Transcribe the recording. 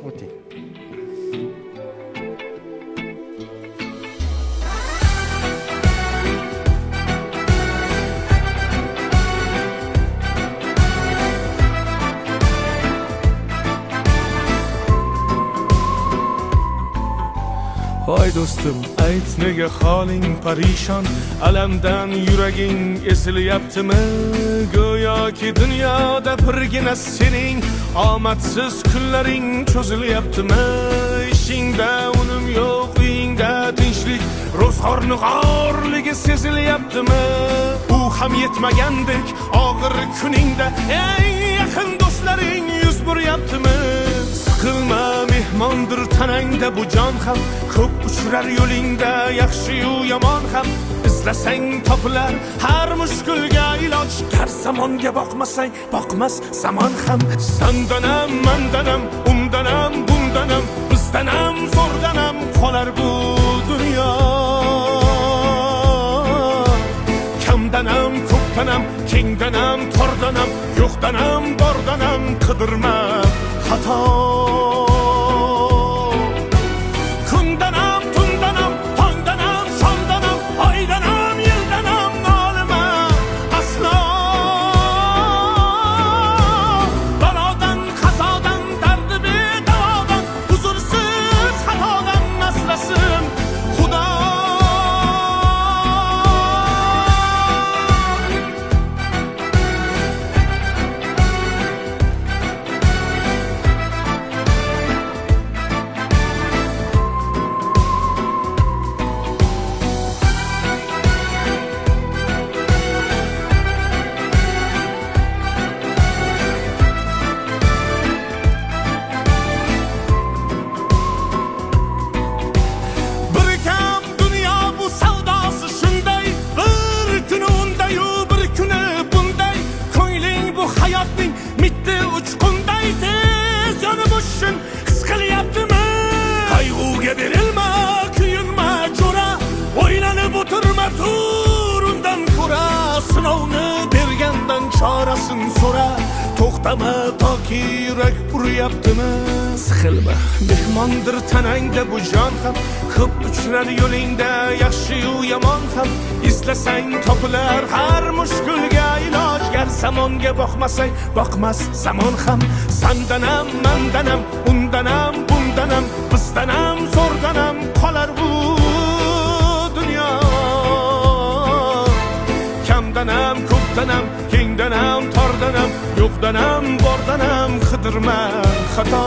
o'ting. Voy do'stim, ayt nega holing parishon, alamdan yuraging esilyaptimi? Go'yoki dunyoda birgina sening omadsiz kunlaring cho'zilyaptimi? Ishingda unum yo'q, uyingda tinchlik, ro'zg'orning g'orligi sezilyaptimi? U ham yetmagandek og'ir kuningda eng yaqin do'stlaring yuz buryaptimi? Siqilma, mehmondir tanangda bu jon ham, ko'p uchrar yo'lingda yaxshi-yu yomon ham. Izlasang topilar har mushkulga iloj, gar zamonga boqmasang boqmas zamon ham. Sandanam, mandanam, undanam, bundanam, bizdanam, zo'rdanam qolar bu dunyo. Kamdanam, ko'pdanam, kengdanam, tordanam, yo'qdanam, bordanam qidirma xato. Kundanam, tundanam, tongdanam, shomdanam, oydanam, yildanam nolima aslo. Balodan, qazodan, dardi bedavodan, huzursiz xatodan asrasin Xudo. Qayg'uga berilma, kuyinma jo'ra, o'ylanib o'tirma, turundan ko'ra, sinovni bergandan chorasin so'ra. To'xtama toki yurak uryaptimi? Siqilma, mehmondir tanangda bu jon ham, ko'p uchrar yo'lingda yaxshi-yu yomon ham. Izlasang topilar har mushkulga iloj, gar zamonga boqmasang boqmas zamon ham. Sandanam, mandanam, undanam, bundanam, bizdanam, zo'rdanam qolar bu dunyo. Kamdanam, ko'pdanam, kengdanam, tordanam, yo'qdanam, bordanam qidirma xato.